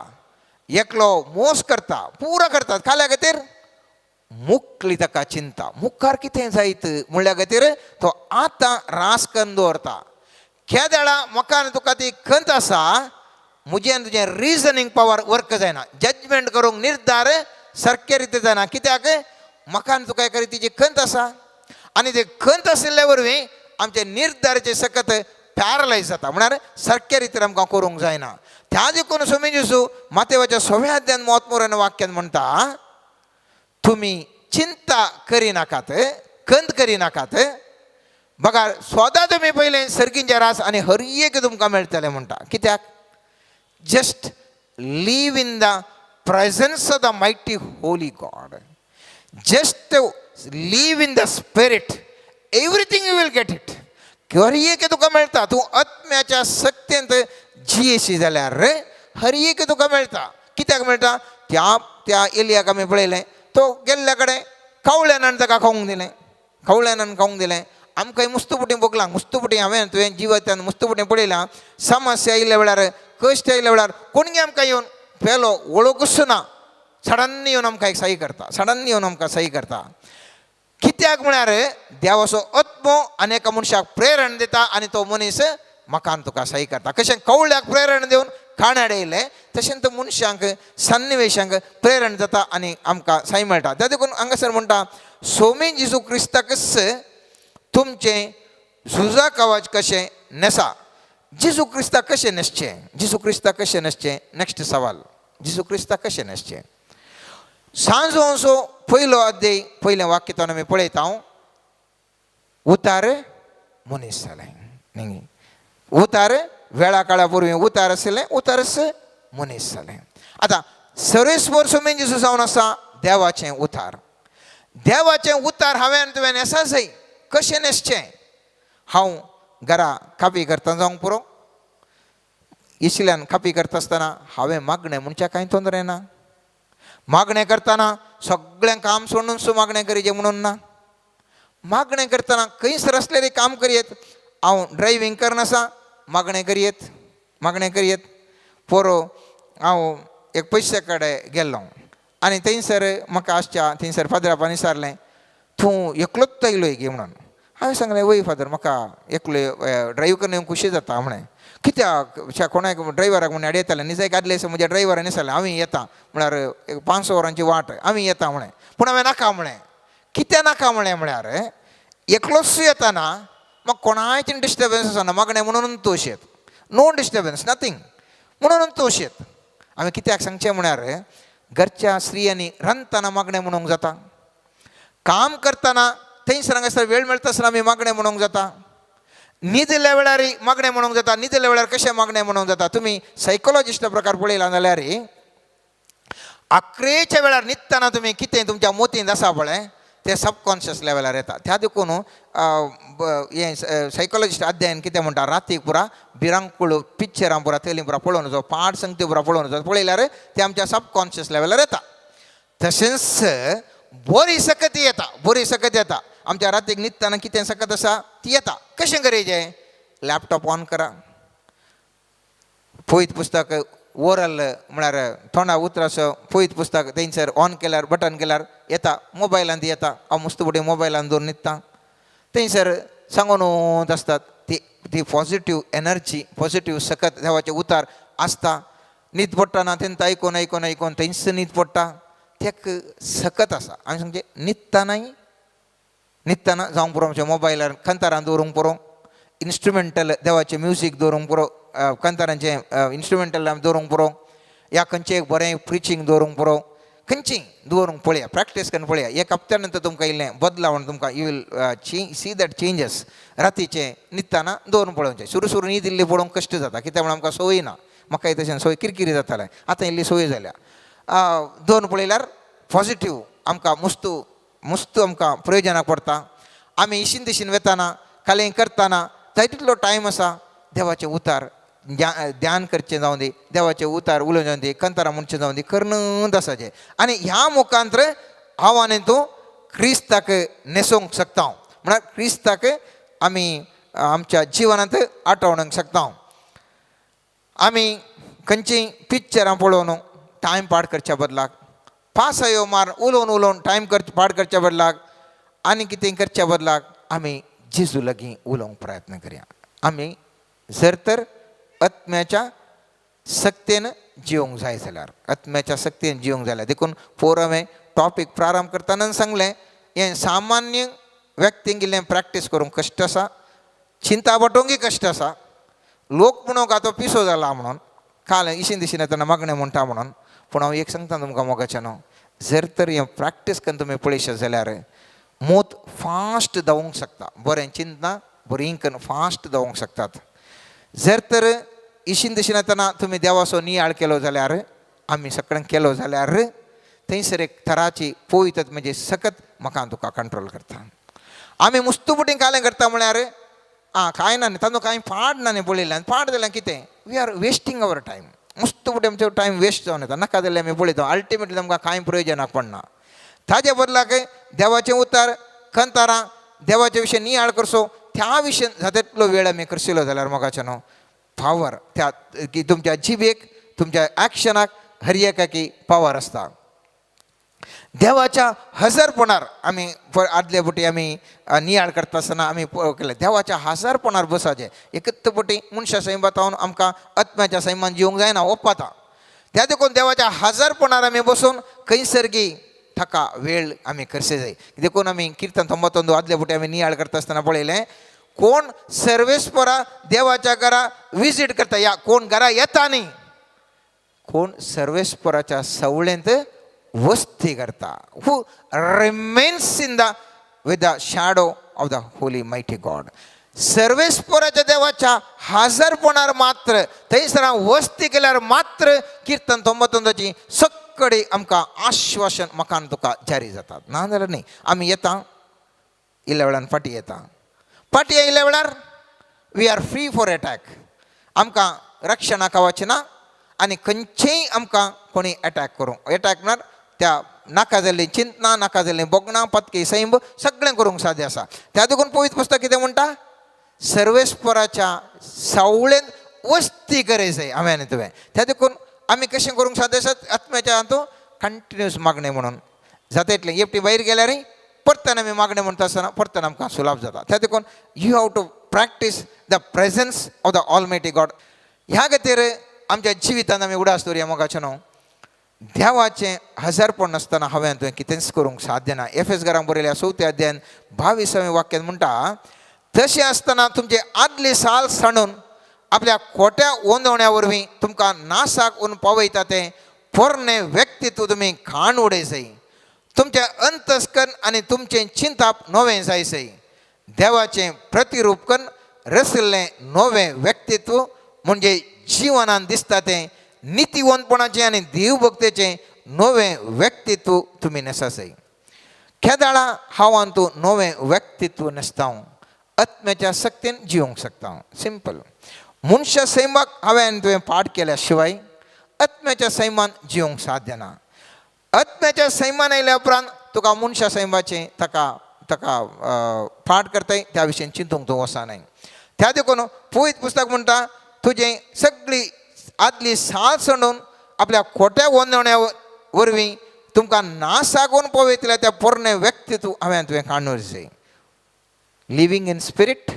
एकलो मोस करता, पुरो करतात. खाल्या खातीर मुखली ताका चिंता. मुखार कितें जायत म्हणल्या खातीर तो आतां रास करून दवरता. केदेळा म्हाका आनी तुका ती खंत आसा, म्हजें आनी तुजें रिजनींग पावर वर्क जायना. जजमेंट करूंक निर्धार सारके रितीन जायना. कित्याक म्हाका आनी तुका एका रितीची खंत आसा, आनी ते खंत आशिल्ले वरवीं आमचे निर्धाराचे सकत पॅरलायज जाता. म्हळ्यार सारके रितीन आमकां करूंक जायना. त्या देखून स्वामी जेजू मातेवाच्या 6व्या अध्यायान 33 वाक्यान म्हणटा, तुमी चिंता करिनाकात, खंत करिनाकात. बघा, स्वता तुमी पयलें सर्गींचे रास आनी हर एक तुमकां मेळटलें म्हणटा. कित्याक? Just live in the presence of the mighty holy God. Just live in the spirit, everything you will get it. हर एक तुका मेळटा. तूं आत्म्याच्या सक्तेंत जियेशी जाल्यार हर एक तुका मेळटा. कित्याक मेळटा? त्या एलियाक आमी पळयलें, तो गेल्ल्या कडेन कावळ्यान ताका खावंक दिलें, कावळ्यान खावंक दिलें. आमकां मुस्तपुटी बोगलां, मुस्तपुटी हांवें तुवें जिवत्यान मुस्तपुटी पळयलां. समस्या आयिल्ल्या वेळार, कश्ट आयिल्ल्या वेळार कोणगे आमकां येवन पेलो वळखूच ना, सडन येवन आमकां एक सही करता, सडन येवन आमकां सही करता. कित्याक म्हळ्यार देवाचो आत्मो आनी एका मनशाक प्रेरण दिता आनी तो मनीस मकान तुका सही करता कशें कवळ्याक प्रेरण दिवन खाण्यार येयले तशें तो मनशांक सन्निवेशांक प्रेरण जाता आनी आमकां सही मेळटा. त्या देखून हांगासर म्हणटा सोमी जेजू क्रिस्ताकच तुमचें झुजा कवच कशें नेसा. जेजू क्रिस्ता कशें न्हेसचें, जेजू क्रिस्ता कशें न्हेसचें, नेक्स्ट सवाल. जेजू क्रिस्ता कशें न्हेसचें. सांजो असो पयलो अध्याय पयलें वाक्यान आमी पळयता उतार मनीस जालें न्ही. उतार वेळा काळा पुर्वी उतार आशिल्लें, उतारस मनीस जालें. आतां सर्वेस्वर सोमी जेजू जावन आसा देवाचें उतार. देवाचें उतार हांवें तुवें नेसा जाय. कशें न्हेसचें. हांव घरा कापी करता जावंक पुरो. इशल्यान कापी करता आसतना हांवें मागणें म्हणच्या कांय तोंदरें ना. मागणें करतना सगळें काम सोडून मागणें करीचें म्हणून ना. मागणें करतना खंयसर आसलेलें काम करयेत. हांव ड्रायव्हींग करनासा मागणें करयेत, मागणें करयेत. पोरो हांव एक पयशे कडेन गेल्लो आनी थंयसर म्हाका आसच्या थंयसर फादरापान विचारलें तूं एकलोच येयलो गे म्हणून. हांवें सांगलें वय फादर म्हाका एकलो ड्रायव्ह करन खुशी जाता म्हणें. कित्याक कोणाक ड्रायव्हराक म्हण आडयतालें निजाय आदले दिसा म्हज्या ड्रायव्हरान विचारलें हांवें येता म्हळ्यार एक 500 वरांची वाट हांवें येता म्हणें. पूण हांवें नाका म्हळें. कित्या नाका म्हळें म्हळ्यार एकलोच येताना म्हाका कोणाचें डिस्टर्बन्स आसना. मागणें म्हणून तोशेत, नो डिस्टर्बन्स नथींग म्हणून तोशेत. हांवें कित्याक सांगचें म्हळ्यार घरच्या स्त्रियांनी रांदतना मागणें म्हणूंक जाता. काम करतना थंयसर हांगासर वेळ मेळटा आसतना आमी मागणें म्हणूंक जाता. न्हिदल्या वेळार मागणें म्हणूंक जाता. न्हिदल्या वेळार कशें मागणें म्हणूंक जाता. तुमी सायकोलॉजिस्टा प्रकार पळयला जाल्यार 11च्या वेळार न्हिदतना तुमी कितें तुमच्या मोतींत आसा पळय तें सबकॉन्शियस लेवलार येता. त्या देखून हें सायकोलॉजिस्ट अध्ययन कितें म्हणटा रातीक पुरा भिरांकूळ पिक्चरां पुरा तेलीं पुरा पळोवन वचप पाठ संगती पुरा पळोवन वचप पळयल्यार तें आमच्या सबकॉन्शियस लेवलार येता. तशेंच बरी सकत येता. बरी सकत येता आमच्या रातीक न्हिदतना कितें सकत आसा ती येता. कशें करेचें. लॅपटॉप ऑन करा. पळयत पुस्तक ओरल म्हळ्यार थोंडा उतरासो पळयत पुस्तक थंयसर ऑन केल्यार बटन केल्यार येता. मोबायलांत येता. हांव मस्त बडी मोबायलान दवरून न्हिदता. थंयसर सांगून आसतात ती पॉजिटीव एनर्जी पॉजिटीव सकत देवाचे उतार आसता. न्हीद पडटना तेंत आयकून आयकून आयकून थंयच न्हीद पडटा. तेक सकत आसा. हांवें सांगचें न्हिदतना जावंक पुरो म्हणजे मोबायलार कंतारान दवरूंक पुरो. इन्स्ट्रुमेंटल देवाचें म्युजीक दवरूंक पुरो. कंतारांचें इन्स्ट्रुमेंटल दवरूंक पुरो. या खंयचें एक बरें प्रिचींग दवरूंक पुरो. खंयचीं दवरूंक पळया. प्रॅक्टीस करून पळया. एक हप्त्या नंतर तुमकां इल्लें बदलावण तुमकां you will see that changes. रातीचें न्हिदतना दवरून पळोवचें. सुरू सुरू न्हीद इल्ली पळोवंक कश्ट जाता. कित्याक म्हळ्यार आमकां संवय ना. म्हाकाय तशें संवय किरकिरी जातालें. आतां इल्ली संवय जाल्या. दवरून पळयल्यार पॉजिटीव आमकां मस्त आमकां प्रयोजनाक पडटा. आमी इशीन दिशीन वेताना कालें करतना जाय तितलो टायम आसा देवाचें उतार ध्यान करचें जावं दी. देवाचें उतार उलोवं जावं दी. कंतारां म्हणचें जावं दी. करनत आसाचें. आनी ह्या मुखांतर हांव आनी तूं क्रिस्ताक न्हेसोवंक शकता. म्हळ्यार क्रिस्ताक आमी आमच्या जिवनांत आठवणूंक शकता. आमी खंयचीं पिक्चरां पळोवन टायम पाड करच्या बदलाक पासयो मार उलोवन टायम पाड करच्या बदलाक आनी कितें करच्या बदलाक आमी जेजू लागीं उलोवंक प्रयत्न करया. आमी जर तर आत्म्याच्या सक्तेन जिवंक जाय जाल्यार आत्म्याच्या सक्तेन जिवंक जाल्यार देखून पोर हांवें टॉपीक प्रारंभ करतना सांगलें हें सामान्य व्यक्तींक इल्लें प्रॅक्टीस करूंक कश्ट आसा. चिंता पटोवंकय कश्ट आसा. लोक म्हणूंक आतां पिसो जाला म्हणून काल इशीन दिशीन येतना मागणें म्हणटा म्हणून. पूण हांव एक सांगता तुमकां मोगाचें न्हू. जर तर हें प्रॅक्टीस करून तुमी पळयशे जाल्यार मोत फास्ट धांवूंक शकता. बरें चिंतना बरीं करून फास्ट धांवूंक शकतात. जर तर इशीन दिशीन येतना तुमी देवाचो नियाळ केलो जाल्यार आमी सगळ्यांक केलो जाल्यार थंयसर एक तराची पळयतात म्हणजे सकत म्हाका तुका कंट्रोल करता. आमी मुस्तुबटीं कालें करता म्हळ्यार कांय ना न्ही तातूंत कांय पाड ना न्ही पळयलें. पाड जाल्यार कितें वी आर वेस्टींग अवर टायम. मुस्तुबटी आमचो टायम वेस्ट जावन येता. नाका जाल्यार आमी पळयता अल्टिमेटली आमकां कांय प्रयोजनाक पडना. ताजे बदलाक देवाचें उतार कंतारां देवाचे विशयी नियाळ करचो त्या विशयी जाता तितलो वेळ आमी करशिल्लो जाल्यार मोगाचें न्हू पावर त्या की तुमच्या जिबेक तुमच्या एक्शनाक हर एकाकी पावर आसता. देवाच्या हजारपणार आम्ही आदल्या पटी आम्ही नियाळ करता आसतना आम्ही केलं देवाच्या हजारपणार बसाचे एकत्र पटी मनशा सैमात हांव आमकां आत्म्याच्या सैमान जिवंक जायना ओप्पाता त्या देखून देवाच्या हजारपणार आमी बसून खंयसरगी थाका वेळ आमी करचे जाय देखून आमी कीर्तन 91 आदल्या पटी आमी नियाळ करता आसतना पळयलें कोण सर्वेस्परा देवाच्या घरा विजीट करता या कोण घरा येता न्ही कोण सर्वेस्पराच्या सवळेंत वस्ती करता who remains in the with the shadow of the holy mighty God सर्वेस्पराच्या देवाच्या हजारपणार मात्र थंयसर वस्ती केल्यार मात्र कीर्तन 91ची सक्कडी आमकां आश्वासन मकान तुका जारी जातात नाजाल्यार न्ही आमी येता इल्ल्या वेळान फाटी येता फाटी येयल्या वेळार we are free for attack आमकां रक्षणा कावाचें ना आनी खंयचेय आमकां कोणी अटॅक करूंक अटॅक म्हळ्यार त्या नाका जाल्लीं चिंतना नाका जाल्लीं बोगणां पत्की सैंब सगळें करूंक साध्य आसा त्या देखून पवित्र पुस्तक कितें म्हणटा सर्वेस्पराच्या सावळेंत वस्ती करे जाय हांवें तुवें त्या देखून आमी कशें करूंक साध्य आसा आत्म्याच्या हातूंत कंटिन्यूस मागणें म्हणून जाता इतलें एकटी भायर गेल्यारय परतन आमी मागणें म्हणटा आसतना परतन आमकां सुलाभ जाता त्या देखून you have to practise the presence of the almighty God ह्या खातीर आमच्या जिवितांत आमी उडास दवरया मोगाचें न्हू देवाचें हजारपण नासतना हांवें तुवें कितेंच करूंक साध्य ना एफेसकारांक बरयल्या 4 अध्यायान 22 वाक्यान म्हणटा तशें आसतना तुमचे आदले साल सांडून आपल्या खोट्या ओंदवण्या वरवीं तुमकां नासाक उन पावयता तें पोरणे व्यक्तित्व तुमी खाण उडय जाय तुमचें अंतस्करण आनी तुमचें चिंताप नवें जाय जाय देवाचें प्रतिरूप करून रचल्लें नवें व्यक्तित्व म्हणजे जिवनान दिसता तें नितीवंतपणाचें आनी देवभक्तेचें नवें व्यक्तित्व तुमी नेसा जाय केदाळा हांवान तूं नवें व्यक्तित्व नेसता आत्म्याच्या सक्तीन जिवंक शकता सिंपल मनशा सैमाक हांवें तुवें पाठ केल्या शिवाय आत्म्याच्या सैमान जिवंक साध्य ना आत्म्याच्या सैमान आयल्या उपरांत तुका मनशा सैमाचें ताका पाठ करताय त्या विशयी चिंतूंक तूं वचना त्या देखून पवित्र पुस्तक म्हणटा तुजें सगळी आदली साल सोडून आपल्या खोट्या ओंदवण्या वरवीं तुमकां नासागून पवयतल्या त्या पोरणे व्यक्तित्व हांवें तुवें काडून जाय living in spirit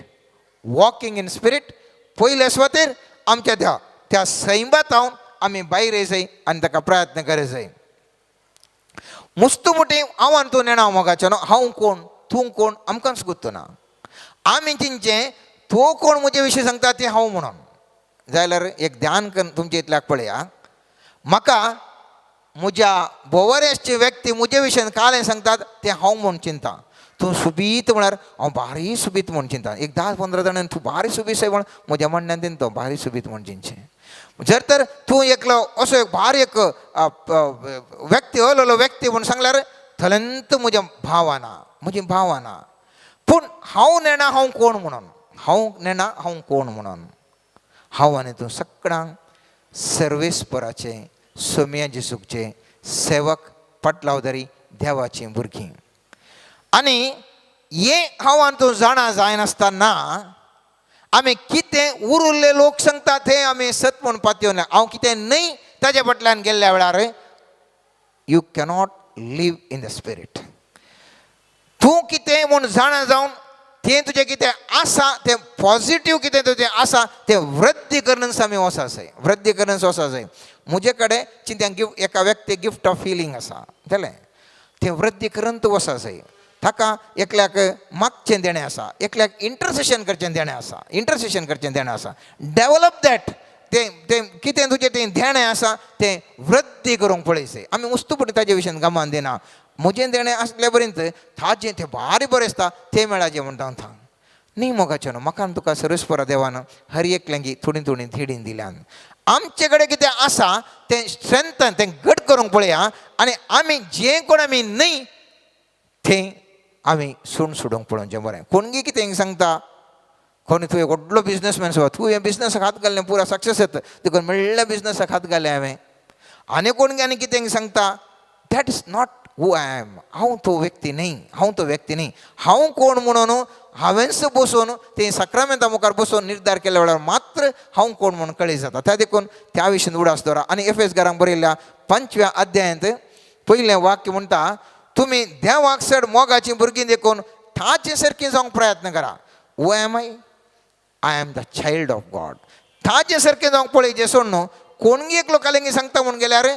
walking in spirit पयले सुवातेर आमच्या त्या सैमात हांव आमी भायर येय जाय आनी ताका प्रयत्न करे जाय मुस्तमुटी हांवान तूं नेणा मोगाचें न्हू हांव कोण तूं कोण आमकांच गुत्तना आमी चिंतचें तूं कोण म्हजे विशीं सांगता तें हांव म्हणून जाल्यार एक ध्यान करून तुमचे इतल्याक पळया म्हाका म्हज्या बोवरेचे व्यक्ती म्हजे विशयी कालें सांगतात तें हांव म्हूण चिंता तूं सुबीत म्हळ्यार हांव भारी सुबीत म्हूण चिंता एक 10-15 जाणांनी तूं भारी सुबीत say म्हण म्हज्या म्हणण्यान तें तो भारी सुबीत म्हूण चिंतचें जर तर तूं एकलो असो एक भारी एक व्यक्ती अलोलो व्यक्ती म्हूण सांगल्यार थलंत म्हज्या भावाना पूण हांव नेणा हांव कोण म्हणून हांव नेणा हांव कोण म्हणून हांव आनी तूं सगळ्यांक सर्वेस्पराचे सोम्या जेसूचे सेवक पटलावदारी देवाची भुरगीं आनी हें हांव आनी तूं जाणा जायनासतना आमी कितें उरिल्ले लोक सांगतात हें आमी सत म्हूण पातयेवन हांव कितें न्हय ताजे फाटल्यान गेल्ल्या वेळार you cannot live in the spirit तूं कितें म्हूण जाणा जावन तें तुजें कितें आसा तें पॉजिटीव कितें तुजें आसा तें वृद्धीकरणस आमी वचा जाय वृद्धीकरणस वचा जाय म्हजे कडेन चिंत्याक एका व्यक्ती गिफ्ट ऑफ हिलींग आसा जालें तें वृद्धीकरण तूं वचा जाय ताका एकल्याक मागचें देणें आसा एकल्याक इंटरसेशन करचें देणें आसा डेवलप दॅट तें कितें तुजें तें देणें आसा तें वृद्धी करूंक पळय आमी वस्तुपणी ताजे विशयी गमान दिना म्हजें देणें आसल्या पर्यंत ताजें तें भारी बरें आसता तें मेळाचें म्हणटा हांव थांग न्ही मोगाचें न्हू म्हाका तुका सर्वेस्परा देवान हर एकल्यांगी थोडी धेडीन दिल्यान आमचे कडेन कितें आसा तें स्ट्रेंथन तें घट करूंक पळया आनी आमी जें कोण आमी न्हय तें आमी सोडूंक पळोवचें बरें कोणगी कितें सांगता कोणी तुवें व्हडलो बिजनसमॅन आसा तूं हें बिजनसाक हात घाल्लें पुरा सक्सेस येता देखून म्हणल्या बिजनसाक हात घालें हांवें आनी कोणगी आनी कितें सांगता that is not who I am हांव तो व्यक्ती न्ही हांव कोण म्हणून हांवेंच बसून तें सक्रामेंता मुखार बसून निर्धार केल्या वेळार मात्र हांव कोण म्हणून कळी जाता त्या देखून त्या विशयी उडास दवरा आनी एफेसकारांक बरयल्ल्या 5व्या अध्यायांत पयलें वाक्य म्हणटा तुमी देवाक चड मोगाची भुरगीं देखून ताचे सारकी जावंक प्रयत्न करा. Who am I am the child of God. ताचे सारकें जावंक पळय सोड न्हू. कोणगी एक लोकांनी सांगता म्हणून गेल्यार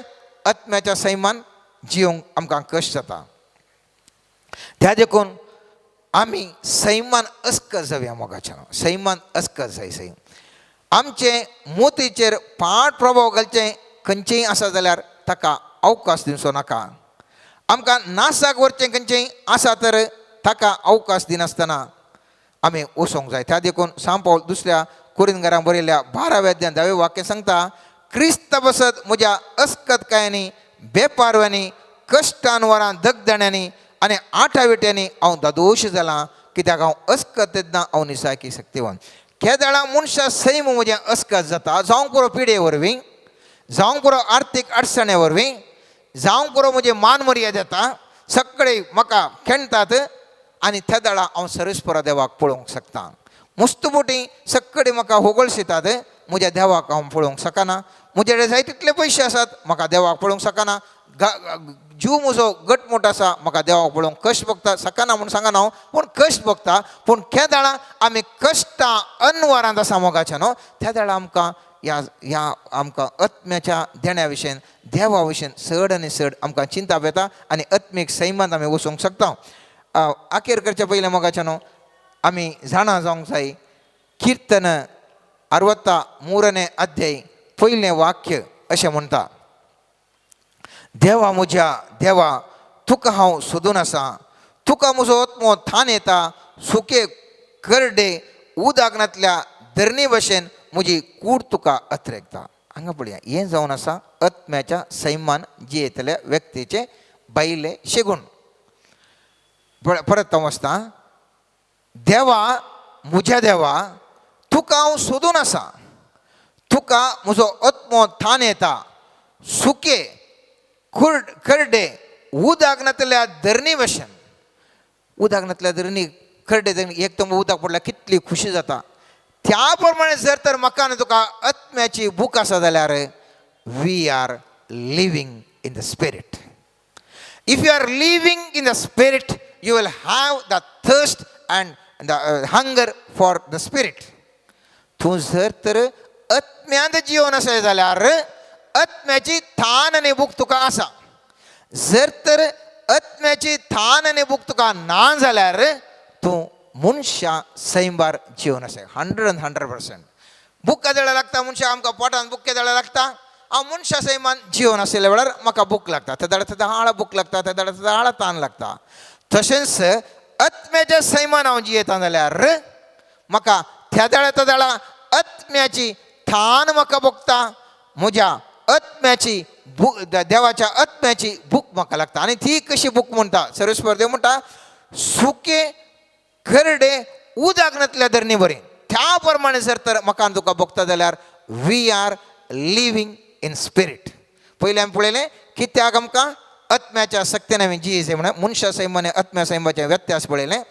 आत्म्याच्या सैमान जिवंक आमकां कश्ट जाता. त्या देखून आमी सैमान अस्कत जावया मोगाच्या. सैमान अस्कत जाय. सैम आमचे मोतीचेर पाड प्रभाव घालचें खंयचेंय आसा जाल्यार ताका अवकाश दिवचो नाका. आमकां नासाक व्हरचें खंयचेंय आसा तर ताका अवकाश दिनासतना आमी वचोंक जाय. त्या देखून सांत पौल दुसऱ्या कोरिंथीकांक बरयल्ल्या 12व्या अध्यायान 10वें वाक्य सांगता क्रिस्त बसत म्हज्या अस्कतकायांनी बेपारव्यांनी कश्टान वरां दगदण्यांनी आनी आठाविट्यांनी हांव दादोश जालां कित्याक हांव अस्कत येतना हांव निसाकी शक्तिवान. केदाळा मनशा सैम म्हजें अस्कत जाता. जावंक पुरो पिडे वरवीं, जावंक पुरो आर्थीक अडचणे वरवीं, जावंक पुरो म्हजें मान मर्यादा येता. सगळे म्हाका खेणटात आनी त्या दाळा हांव सर्वेस्परा देवाक पळोवंक शकता. मुस्तबोटी सगळे म्हाका होगळशितात. म्हज्या देवाक हांव पळोवंक शकना. म्हजे कडेन जाय तितले पयशे आसात म्हाका देवाक पळोवंक शकना. जीव म्हजो घटमूट आसा म्हाका देवाक पळोवंक कश्ट भोगता सकना म्हूण सांगना हांव, पूण कश्ट भोगता. पूण त्या दाळा आमी कश्टां अनवरांत आसा मोगाच्या न्हू. त्या दाळा आमकां ह्या आमकां आत्म्याच्या देण्या विशयी देवा विशयी चड आनी चड आमकां चिंता येता आनी आत्मीक सैमांत आमी वचूंक शकता. अखेर करचे पयलें मोगाच्या न्हू आमी जाणा जावंक जाय. किर्तन 63 अध्याय पयलें वाक्य अशें म्हणटा देवा म्हज्या देवा तुका हांव सोदून आसा. तुका म्हजो आत्मो थान येता. सुके करडे उदागनांतल्या धरणी भशेन म्हजी कूड तुका अत्रेकता. हांगा पळया हें जावन आसा आत्म्याच्या सैमान जियेतल्या व्यक्तीचे बायले शेगूण. परत हांव वाचता देवा म्हज्या देवा तुका हांव सोदून आसा. तुका म्हजो आत्मो थान येता. सुके करडे उदागनांतल्या धरणी भशेन. उदागनांतल्या धरणी करडे धरणी एक तर उदक पडल्यार कितली खुशी जाता. त्या प्रमाणे जर तर म्हाका आनी तुका आत्म्याची भूक आसा जाल्यार we are living in the spirit. If you are living in the spirit you will have the thirst and the hunger for the spirit. तूं जर तर आत्म्यांत जिवन आसा जाल्यार आत्म्याची थान आनी भूक तुका आसा. जर तर आत्म्याची थान आनी भूक तुका ना जाल्यार तूं मनशा सैमार जिवन आसा. 100% भूक केदळा लागता मनशा. आमकां पोटान भूक केदळा लागता. हांव मनशा सैमान जिवन आशिल्ल्या वेळार म्हाका भूक लागता. त्या दाडा भूक लागता. त्या दाडा तान लागता. तशेंच आत्म्याच्या सैमान हांव जियेता जाल्यार म्हाका त्या दाडा आत्म्याची थान म्हाका भोगता. म्हज्या आत्म्याची भूक देवाच्या आत्म्याची भूक म्हाका लागता. आनी ती कशी भूक म्हणटा सर्वेस्वर देव म्हणटा सुके करडे उदागनांतल्या धरणी बरें. त्या प्रमाणे जर तर म्हाका तुका भोगता जाल्यार we are living in spirit. पयलें आमी पळयलें कित्याक आमकां आत्म्याच्या शक्तीन आमी जियेचें म्हणून मनशा सैम आनी आत्म्या सैमाचें व्यत्यास पळयलें.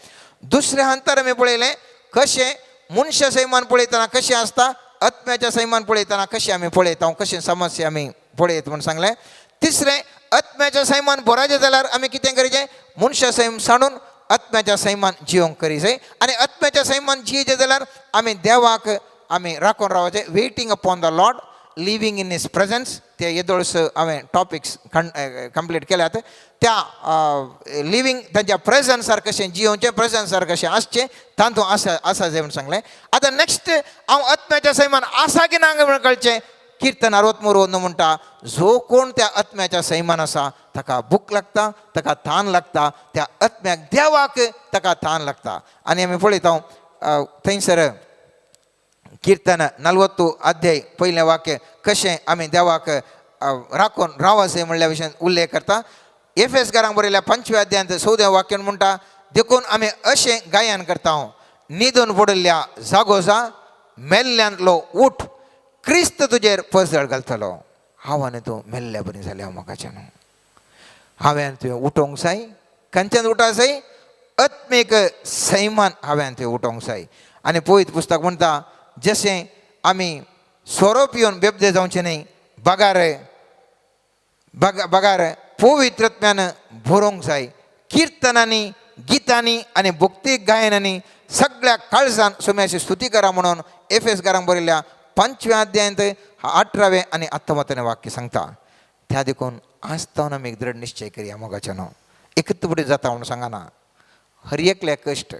दुसऱ्या अंतर आमी पळयलें कशें मनशा सैमान पळयतना कशें आसता. आत्म्याच्या सैमान पळयतना कशें आमी पळयता कशें समस्या आमी पळयत म्हणून सांगलें. तिसरें आत्म्याच्या सैमान बराचें जाल्यार आमी कितें करचें मनशा सैम साणून आत्म्याच्या सैमान जिवंक करीचें. आनी आत्म्याच्या सैमान जियेचें जाल्यार आमी देवाक आमी राखून रावचें. Waiting upon the Lord, living in his presence. ते येदोळस हांवें टॉपिक्स कंप्लीट केल्यात. त्या लिव्हिंग तांच्या प्रेझन्सार कशें जियोवचें, प्रेझन्सार कशें आसचें तातूंत आसा जें म्हणून सांगलें. आतां नेक्स्ट हांव आत्म्याच्या सैमान आसा की ना म्हणून कळचें. किर्तन 63 म्हणटा जो कोण त्या आत्म्याच्या सैमान आसा ताका भूक लागता, ताका थान लागता. त्या आत्म्याक देवाक ताका थान लागता. आनी आमी पळयता थंयसर किर्तन 40 अध्याय पयलें वाक्य कशें आमी देवाक राखून रावचे म्हणल्या विशयी उल्लेख करता. एफेसकारांक बरयल्या 5व्या अध्यायांत 14वें वाक्यान म्हणटा देखून आमी अशें गायन करता न्हिदून पडिल्ल्या जागोजा मेल्ल्यांतलो उठ क्रिस्त तुजेर पसदळ घालतलो. हांव आनी तूं मेल्ल्या बरीं जाल्या म्हाकाच्या न्हू. हांवें तुवें उठोवंक जाय. खंयच्यान उठोवंक जाय आत्मीक सैमान हांवें तुवें उठोवंक जाय. आनी पळयत पुस्तक म्हणटा जशें आमी सोरो पिवन बेबदे जावचें न्ही. बगार पवित्रत्म्यानं भरोंक जाय. कीर्तनांनी, गीतांनी आणि भक्ती गायनांनी सगळ्या काळजान सोम्याची स्तुती करा म्हणून एफेसकारांक बरयल्ल्या 5व्या अध्यायांत 18वें आणि 19वें वाक्य सांगता. त्या देखून आज तावन आमी एक दृढ निश्चय करया मोगाच्या न्हू. एकत्र फुडें जाता म्हणून सांगना. हर एकल्या कश्ट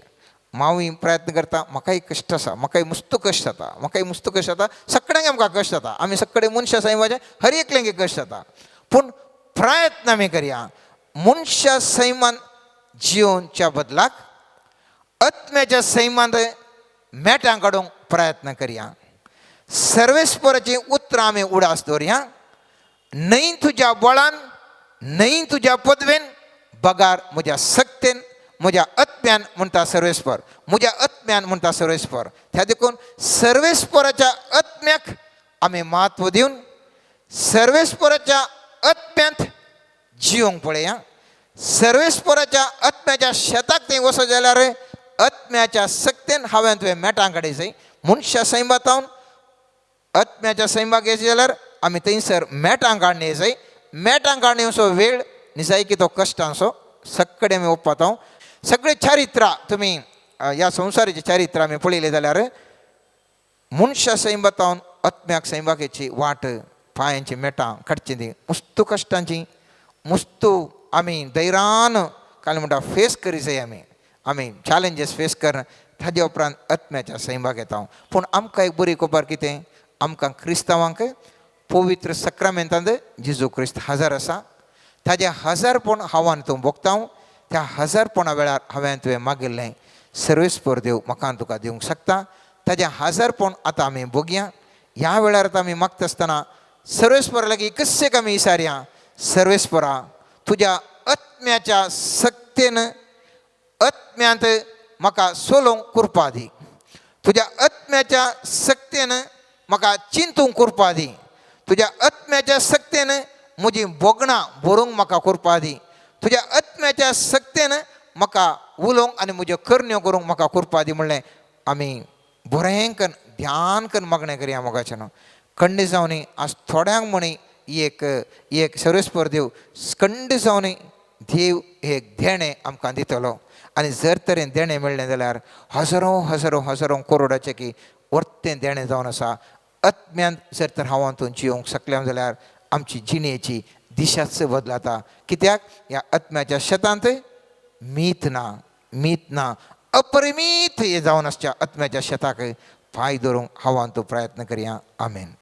हांवूय प्रयत्न करता. म्हाकाय कश्ट आसा, म्हाकाय मुस्त कश्ट जाता, म्हाकाय मुस्त कश्ट जाता, सगळ्यांक आमकां कश्ट जाता. आमी सगळे मनशां सैमाचे हर एकल्यांक कश्ट जाता. पूण प्रयत्न आमी करया मनशा सैमान जिवनच्या बदलाक आत्म्याच्या सैमांत मेटां काडूंक प्रयत्न करया. सर्वेस्पराची उतरां आमी उडास दवरया. न्हय तुज्या बळान, न्हय तुज्या पदवेन, बगार म्हज्या सक्तेन, म्हज्या आत्म्यान म्हणटा सर्वेस्पर, म्हज्या आत्म्यान म्हणटा सर्वेस्पर. त्या देखून सर्वेस्पराच्या आत्म्याक आमी म्हत्व दिवन सर्वेस्पराच्या आत्म्यांत जिवंक पळया. सर्वेस्पराच्या आत्म्याच्या शेताक थंय वचत जाल्यार आत्म्याच्या सक्तेन हांवें तुवें मेटां काडय जाय. मनशा सैमातावन आत्म्याच्या सैमाक येयचे जाल्यार आमी थंयसर मेटां काडणे जाय. मेटां काडणे असो वेळ निजाय की तो कश्टांचो सगळे आमी ओप्पाता. सगळे चारित्रां तुमी ह्या संवसाराची चारित्रां आमी पळयलें जाल्यार मनशा सैमातावन आत्म्याक सैमाकेची वाट पांयांची मेटां काडची ती मस्तू कश्टांची मस्तू आमी धैर्यान काय म्हणटा फेस करी जाय. आमी चॅलेंजीस फेस कर. ताज्या उपरांत आत्म्याच्या सैमाक येता. पूण आमकां एक बरी खबर कितें, आमकां क्रिस्तांवांक पवित्र सक्रामेंतांत जेजू क्रिस्त हजर आसा. ताजें हजरपण हांवान तूं भोगता. त्या हजरपणा वेळार हांवें तुवें मागिल्लें सर्वेस्पर देव म्हाका तुका दिवंक शकता. ताजें हजरपण आतां आमी भोगया. ह्या वेळार आतां आमी मागता आसतना सर्वेस्परा लागीं एकच आमी विचारया, सर्वेस्परा तुज्या आत्म्याच्या सक्तेन आत्म्यांत म्हाका सोलोवंक कुरपा दी. तुज्या आत्म्याच्या सक्तेन म्हाका चिंतूंक कुरपा दी. तुज्या आत्म्याच्या सक्तेन म्हजीं बोगणां बरोवंक म्हाका कुरपा दी. तुज्या आत्म्याच्या सक्तेन म्हाका उलोवंक आनी म्हज्यो करण्यो करूंक म्हाका कुरपा दी. म्हणलें आमी बरें करून ध्यान करून मागणें करया मोगाचें न्हू. खंड जावन आज थोड्यांक म्हणी एक सर्वेस्पर देव खंड जावन देव एक देणें आमकां दितलो. आनी जर तरेन देणें मेळ्ळें जाल्यार हजारो हजारो हजारो करोडाचें की वर्तें देणें जावन आसा. आत्म्यांत जर तर हांव तूं जिवंक शकलें जाल्यार आमची जिणेची दिशाच बदलाता. कित्याक ह्या आत्म्याच्या शेतांत मीत ना अपरिमीत हे जावन आसच्या आत्म्याच्या शेताक पांय दवरूंक हांव तूं प्रयत्न करया. आमेन.